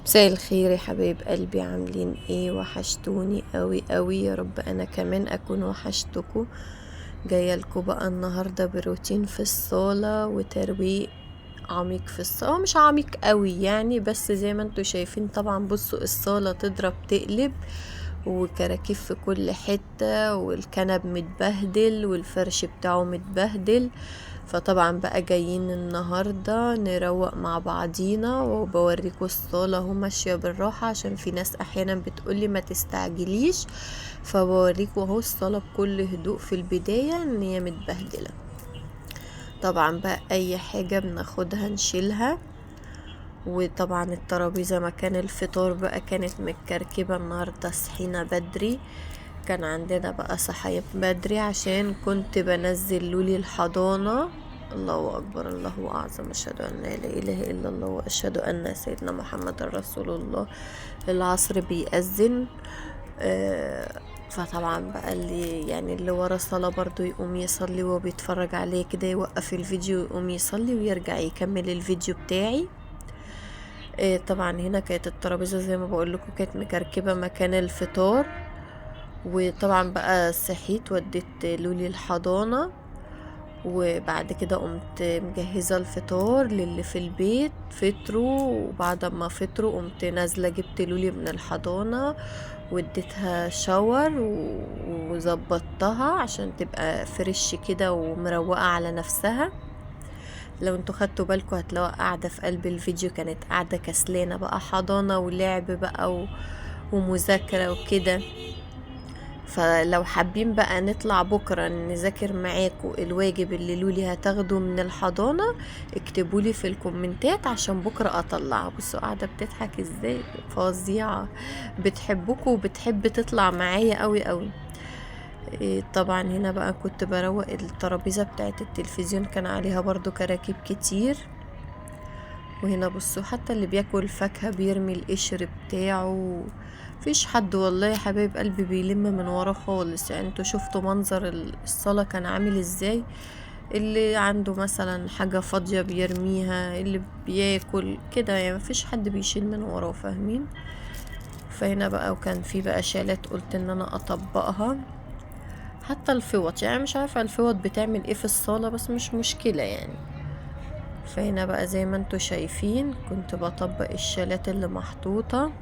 مساء الخير يا حبايب قلبي، عاملين ايه؟ وحشتوني قوي قوي. يا رب انا كمان اكون وحشتكم. جايه لكم بقى النهارده بروتين في الصاله وترويق عميق في الصاله، مش عميق قوي يعني، بس زي ما انتوا شايفين طبعا. بصوا الصاله تضرب تقلب، وكراكيب في كل حتة، والكنب متبهدل، والفرش بتاعه متبهدل. فطبعا بقى جايين النهاردة نروق مع بعضينا، وبوريكوا الصالة اهو ماشية بالراحة، عشان في ناس احيانا بتقولي ما تستعجليش. فبوريكوا اهو الصالة بكل هدوء في البداية ان هي متبهدلة. طبعا بقى اي حاجة بناخدها نشيلها. وطبعا الترابيزة مكان الفطار بقى كانت متكركبة النهاردة. صحينا بدري، كان عندنا بقى صحية بدري عشان كنت بنزل لولي الحضانة. الله أكبر، الله أعظم، أشهد أن لا إله إلا الله وأشهد أن سيدنا محمد رسول الله. العصر بيأذن. فطبعا بقى اللي ورا الصلاة برضو يقوم يصلي، وهو بيتفرج عليه كده يوقف الفيديو يقوم يصلي ويرجع يكمل الفيديو بتاعي. طبعا هنا كانت الترابيزة زي ما بقول لكم كانت مكركبة مكان الفطار. وطبعا بقى صحيت وديت لولي الحضانة، وبعد كده قمت مجهزة الفطار للي في البيت فطروا. وبعد ما فطروا قمت نازلة جبت لولي من الحضانة واديتها شاور وظبطتها عشان تبقى فريش كده ومروقة على نفسها. لو انتوا خدتوا بالكم هتلاقوا قاعدة في قلب الفيديو كانت قاعدة كسلانة بقى، حضانة ولعب بقى ومذاكرة وكده. فلو حابين بقى نطلع بكرة نذاكر معاكم الواجب اللي لولي هتاخده من الحضانة، اكتبولي في الكومنتات عشان بكرة اطلعه. بصوا قاعدة بتضحك ازاي، فظيعة، بتحبكم وبتحب تطلع معايا قوي قوي. طبعا هنا بقى كنت بروق الترابيزة بتاعت التلفزيون، كان عليها برضو كراكيب كتير. وهنا بصوا حتى اللي بياكل فاكهة بيرمي القشر بتاعه. فيش حد والله يا حبايب قلبي بيلم من وراه خالص. يعني انتوا شفتوا منظر الصالة كان عامل ازاي. اللي عنده مثلا حاجة فاضية بيرميها، اللي بياكل كده، يعني مفيش حد بيشيل من وراه، فاهمين؟ فهنا بقى وكان في بقى شالات قلت ان انا اطبقها. حتى الفوط، يعني مش عارفة الفوط بتعمل ايه في الصالة، بس مش مشكلة يعني. فهنا بقى زي ما انتوا شايفين كنت بطبق الشالات اللي محطوطة.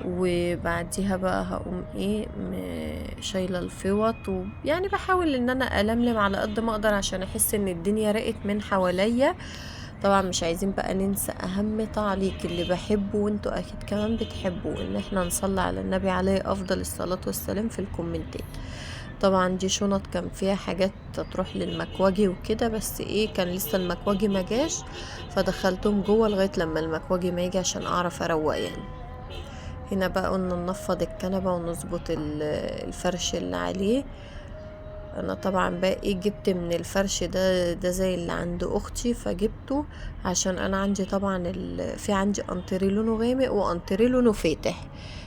وبعديها بقى هقوم ايه شايلة الفوط، ويعني بحاول ان انا الملم على قد ما اقدر عشان احس ان الدنيا رقت من حواليا. طبعا مش عايزين بقى ننسى اهم تعليق اللي بحبه وانتوا اكيد كمان بتحبوا، ان احنا نصلي على النبي عليه افضل الصلاة والسلام في الكومنتات. طبعا دي شنط كان فيها حاجات تروح للمكواجي وكده، بس ايه كان لسه المكواجي ما جاش، فدخلتهم جوه لغايه لما المكواجي ما يجي عشان اعرف اروق يعني. هنا بقى قلنا ننفض الكنبه ونظبط الفرش اللي عليه. انا طبعا بقى ايه جبت من الفرش ده زي اللي عند اختي فجبته، عشان انا عندي طبعا في عندي انتري لونه غامق وانتري لونه فاتح.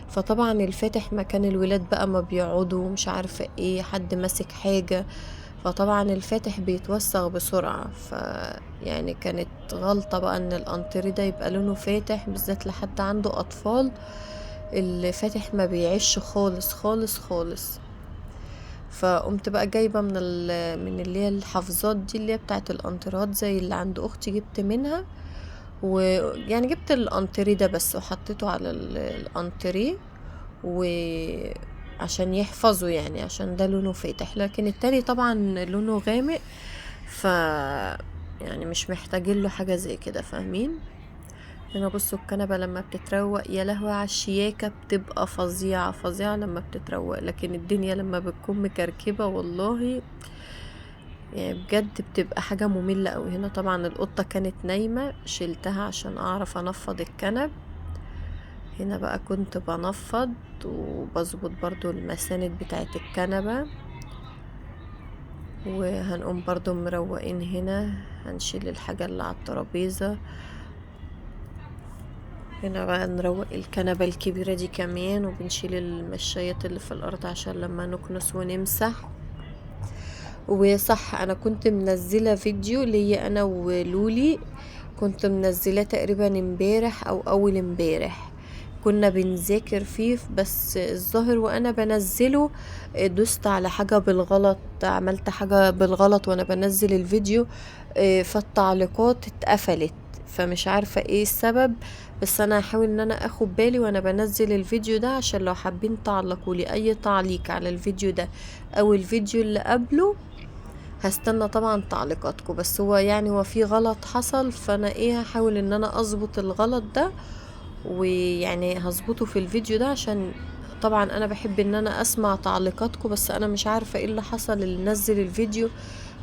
فطبعا الفاتح مكان الولاد بقى ما بيقعدوا مش عارفه ايه حد ماسك حاجه، فطبعا الفاتح بيتوسخ بسرعه. يعني كانت غلطه بقى ان الانتري ده يبقى لونه فاتح، بالذات لحد عنده اطفال. الفاتح ما بيعيش خالص خالص خالص. فقمت بقى جايبه من اللي هي الحافظات دي اللي هي بتاعت الانترات زي اللي عند اختي، جبت منها. ويعني جبت الانتري ده بس وحطيته على الانتري، وعشان يحفظه يعني عشان ده لونه فاتح، لكن التاني طبعا لونه غامق. ف يعني مش محتاجين له حاجه زي كده، فاهمين؟ هنا بصوا الكنبة لما بتتروق يا لهوي على الشياكة، بتبقى فظيعة فظيعة لما بتتروق. لكن الدنيا لما بتكون مكركبة والله يعني بجد بتبقى حاجة مملة قوي. هنا طبعا القطة كانت نايمة، شلتها عشان اعرف انفض الكنب. هنا بقى كنت بنفض وبظبط برضو المساند بتاعت الكنبة. وهنقوم برضو مروقين هنا، هنشيل الحاجة اللي على الترابيزة. هنا بقى نروق الكنبة الكبيرة دي كمان، وبنشيل المشايات اللي في الأرض عشان لما نكنس ونمسح. وصح أنا كنت منزلة فيديو ليا أنا ولولي، كنت منزلاه تقريبا امبارح او اول امبارح، كنا بنذاكر فيه، بس الظاهر وانا بنزله دوست على حاجة بالغلط، عملت حاجة بالغلط وانا بنزل الفيديو، فالتعليقات اتقفلت، فمش عارفة ايه السبب. بس انا هحاول ان انا اخد بالي وانا بنزل الفيديو ده، عشان لو حابين تعلقولي اي تعليق على الفيديو ده او الفيديو اللي قبله، هستنى طبعا تعليقاتكم. بس هو يعني هو في غلط حصل، فانا ايه هحاول ان انا اظبط الغلط ده، ويعني هظبطه في الفيديو ده، عشان طبعا انا بحب ان انا اسمع تعليقاتكم. بس انا مش عارفة ايه اللي حصل، اللي نزل الفيديو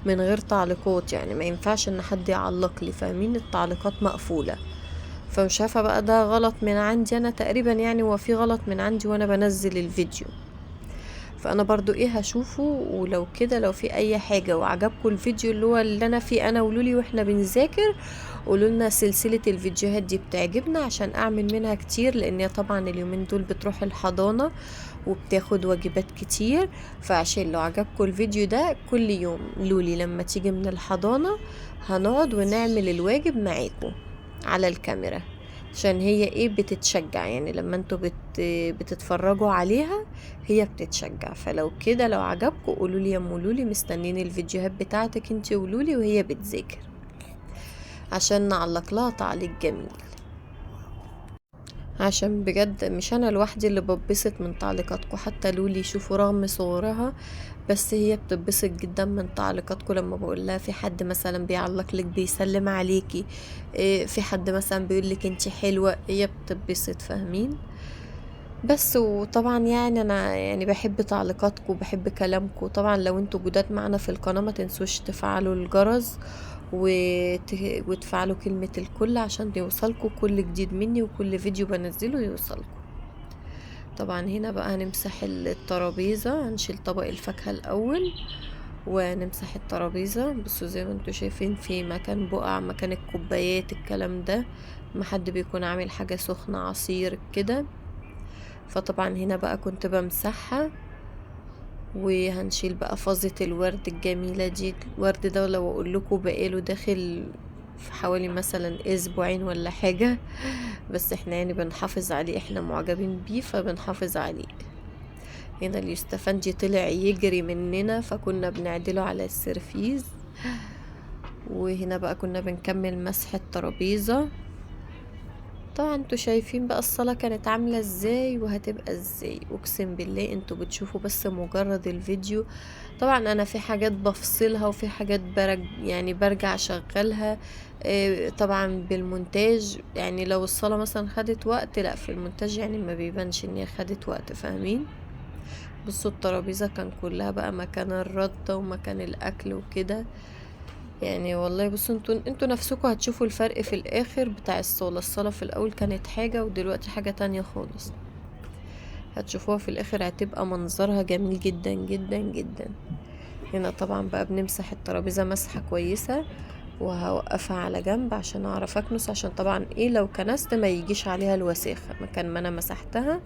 من غير تعليقات، يعني ما ينفعش ان حد يعلق لي، فاهمين؟ التعليقات مقفولة. فمش عارفة بقى ده غلط من عندي انا تقريبا، يعني هو في غلط من عندي وانا بنزل الفيديو. فانا برضو ايه هشوفه، ولو كده لو في اي حاجة وعجبكم الفيديو اللي هو اللي انا فيه انا ولولي واحنا بنذاكر، قولوا لنا سلسلة الفيديوهات دي بتعجبنا عشان اعمل منها كتير، لان طبعا اليومين دول بتروح الحضانة وبتاخد واجبات كتير. فعشان لو عجبكم الفيديو ده، كل يوم لولي لما تيجي من الحضانة هنقعد ونعمل الواجب معاكم على الكاميرا، عشان هي ايه بتتشجع، يعني لما انتوا بتتفرجوا عليها هي بتتشجع. فلو كده لو عجبكم قولوا لي يا ام لولي، مستنين الفيديوهات بتاعتك انتي ولولي وهي بتذاكر، عشان نعلق لها تعليق جميل. عشان بجد مش انا لوحدي اللي ببسط من تعليقاتكم، حتى لولي شوفوا رغم صغرها بس هي بتبسط جدا من تعليقاتكم. لما بقول لها في حد مثلا بيعلق لك بيسلم عليكي، في حد مثلا بيقول لك انتي حلوة، هي بتبسط، فاهمين؟ بس وطبعا يعني انا يعني بحب تعليقاتكم وبحب كلامكم. طبعا لو انتوا جداد معنا في القناة ما تنسوش تفعلوا الجرس وتفعلوا كلمة الكل، عشان يوصلكم كل جديد مني وكل فيديو بنزله يوصلكم. طبعا هنا بقى هنمسح الترابيزة، هنشيل طبق الفاكهة الاول ونمسح الترابيزة. بصوا زي ما انتوا شايفين في مكان بقع، مكان الكوبايات الكلام ده، ما حد بيكون عامل حاجة سخنة عصير كده. فطبعا هنا بقى كنت بمسحها، وهنشيل بقى فازة الورد الجميلة دي. الورد ده لو اقول لكم بقاله داخل في حوالي مثلا اسبوعين ولا حاجة، بس احنا يعني بنحافظ عليه، احنا معجبين بيه فبنحافظ عليه. هنا اليوستفندي طلع يجري مننا فكنا بنعدله على السرفيز. وهنا بقى كنا بنكمل مسح الترابيزة. طبعا انتوا شايفين بقى الصلاة كانت عاملة ازاي وهتبقى ازاي، اقسم بالله انتوا بتشوفوا بس مجرد الفيديو. طبعا انا في حاجات بفصلها وفي حاجات يعني برجع اشغلها طبعا بالمونتاج. يعني لو الصلاة مثلا خدت وقت، لا في المونتاج يعني ما بيبانش ان هي خدت وقت، فاهمين؟ بصوا الترابيزة كان كلها بقى مكان الردة ومكان الاكل وكده. يعني والله بصوا انتوا نفسكوا هتشوفوا الفرق في الاخر بتاع الصالة في الاول كانت حاجة ودلوقتي حاجة تانية خالص، هتشوفوها في الاخر هتبقى منظرها جميل جدا جدا جدا. هنا طبعا بقى بنمسح الترابيزة مسحة كويسة، وهوقفها على جنب عشان اعرف اكنس، عشان طبعا ايه لو كنست ما يجيش عليها الوساخة، مكان ما انا مسحتها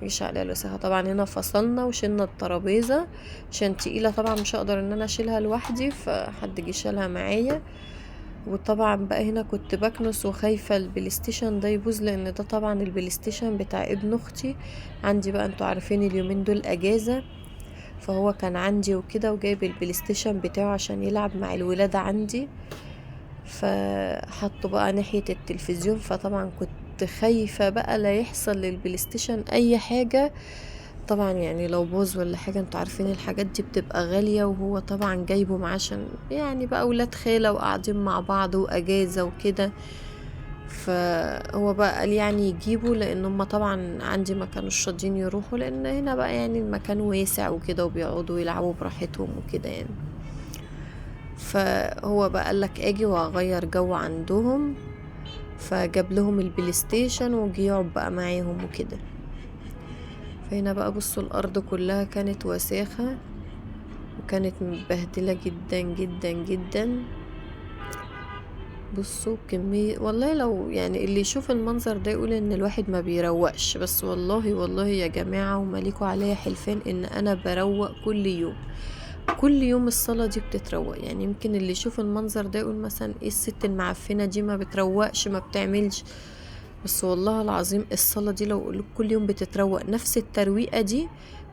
ميجيش عليها الوساخة. طبعا هنا فصلنا وشلنا الترابيزة عشان تقيلة، طبعا مش هقدر ان انا اشيلها لوحدي، فحد جه شالها معايا. وطبعا بقى هنا كنت بكنس وخايفة البلايستيشن ده يبوظ، لان ده طبعا البلايستيشن بتاع ابن اختي. عندي بقى انتوا عارفين اليومين دول اجازة، فهو كان عندي وكده وجايب البلايستيشن بتاعه عشان يلعب مع الولاد عندي، فحطه بقى ناحية التلفزيون. فطبعا كنت خايفة بقى لا يحصل للبلايستيشن اي حاجة، طبعا يعني لو باظ ولا حاجة. انتوا عارفين الحاجات دي بتبقى غالية، وهو طبعا جايبه معاه عشان يعني بقى ولاد خالة وقاعدين مع بعض واجازة وكده. فهو بقى قال يعني يجيبه، لان هم طبعا عندي ما كانوش راضيين يروحوا، لان هنا بقى يعني المكان واسع وكده وبيقعدوا يلعبوا براحتهم وكده يعني. فهو بقى قالك اجي واغير جو عندهم، فجاب لهم البلايستيشن وجي يقعد بقى معاهم وكده. فهنا بقى بصوا الارض كلها كانت وساخة وكانت متبهدلة جدا جدا جدا. بصوا كمية، والله لو يعني اللي يشوف المنظر ده يقول ان الواحد ما بيروقش، بس والله والله يا جماعة ومليكوا عليا حلفان ان انا بروق كل يوم. كل يوم الصالة دي بتتروق. يعني يمكن اللي يشوف المنظر ده يقول مثلا ايه الست المعفنة دي، ما بتروقش ما بتعملش. بس والله العظيم الصالة دي لو كل يوم بتتروق نفس الترويقة دي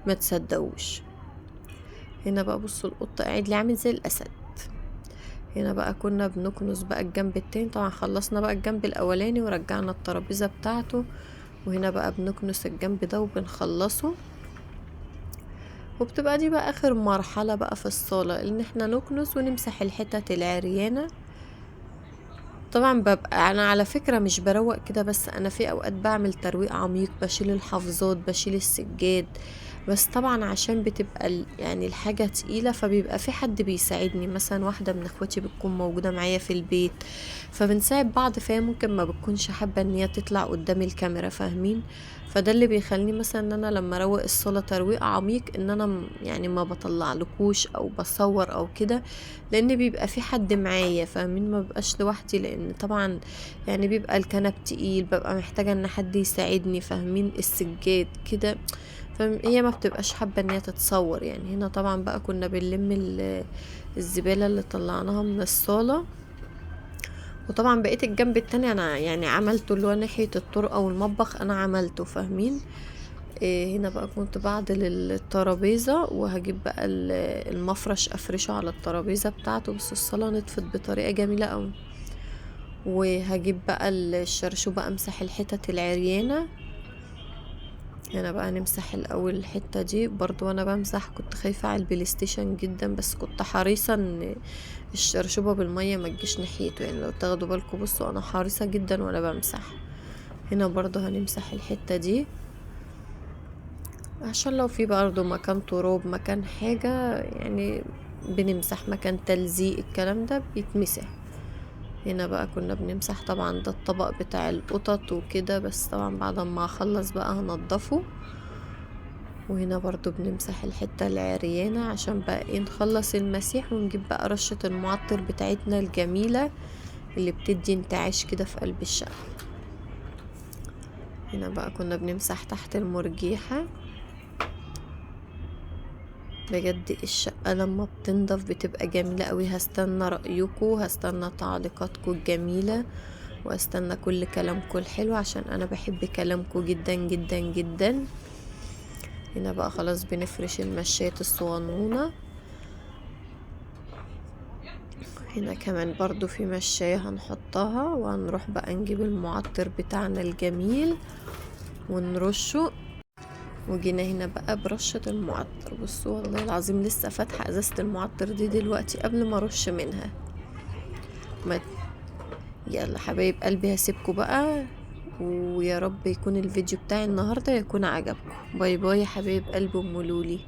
ما تصدقوش. هنا بقى بصوا القط قاعد لي عامل زي الاسد. هنا بقى كنا بنكنس بقى الجنب التاني، طبعا خلصنا بقى الجنب الاولاني ورجعنا الترابيزة بتاعته، وهنا بقى بنكنس الجنب ده وبنخلصه. وبتبقى دي بقى اخر مرحلة بقى في الصالة، ان احنا نكنس ونمسح الحتت العريانة. طبعا ببقى انا على فكرة مش بروق كده بس، انا في اوقات بعمل ترويق عميق، بشيل الحفاظات بشيل السجاد. بس طبعا عشان بتبقى يعني الحاجة تقيلة، فبيبقى في حد بيساعدني، مثلا واحدة من اخواتي بتكون موجودة معايا في البيت، فبنساعد بعض. فهي ممكن ما بتكونش حابة ان هي تطلع قدام الكاميرا، فاهمين؟ فده اللي بيخليني مثلا ان انا لما اروق الصالة ترويق عميق ان انا يعني ما بطلع لكوش او بصور او كده، لان بيبقى في حد معايا، فاهمين؟ ما ببقاش لوحدي، لان طبعا يعني بيبقى الكنب تقيل، ببقى محتاجة ان حد يساعدني، فاهمين؟ السجاد كده. فهي ما بتبقاش حابة ان هي تتصور. يعني هنا طبعا بقى كنا بنلم الزبالة اللي طلعناها من الصالة. وطبعا بقيت الجنب التاني انا يعني عملته، اللي هو ناحية الطرقة والمطبخ انا عملته، فاهمين؟ هنا بقى كنت بعدل الترابيزة، وهجيب بقى المفرش افرشه على الترابيزة بتاعته. بس الصالة نطفت بطريقة جميلة اوي. وهجيب بقى الشرشوبة امسح الحتت العريانة. هنا بقى نمسح الاول الحتة دي برضو. وانا بمسح كنت خايفة على البلاي ستيشن جدا، بس كنت حريصة ان الشرشوبة بالمية ما تجيش ناحيته. يعني لو تاخدوا بالكم بصوا انا حريصة جدا وانا بمسح. هنا برضو هنمسح الحتة دي عشان لو في برضو مكان تراب مكان حاجة، يعني بنمسح مكان تلزيق الكلام ده بيتمسح. هنا بقى كنا بنمسح طبعا ده الطبق بتاع القطط وكده، بس طبعا بعد ما اخلص بقى هنضفه. وهنا برضو بنمسح الحتة العريانة عشان بقى ايه نخلص المسيح، ونجيب بقى رشة المعطر بتاعتنا الجميلة اللي بتدي انتعاش كده في قلب الشقة. هنا بقى كنا بنمسح تحت المرجيحة. بجد الشقة لما بتنضف بتبقى جميلة قوي. هستنى رأيكم، هستنى تعليقاتكم الجميلة، واستنى كل كلامكم الحلو عشان انا بحب كلامكم جدا جدا جدا. هنا بقى خلاص بنفرش المشاية الصغنونة. هنا كمان برضو في مشاية هنحطها، وهنروح بقى نجيب المعطر بتاعنا الجميل ونرشه. وجينا هنا بقى برشة المعطر. بصوا والله العظيم لسه فاتحة ازازة المعطر دي دلوقتي قبل ما ارش منها. ما يلا حبايب قلبي هسيبكم بقى، ويا رب يكون الفيديو بتاعي النهاردة يكون عجبكم. باي باي يا حبايب قلبي ام لولي.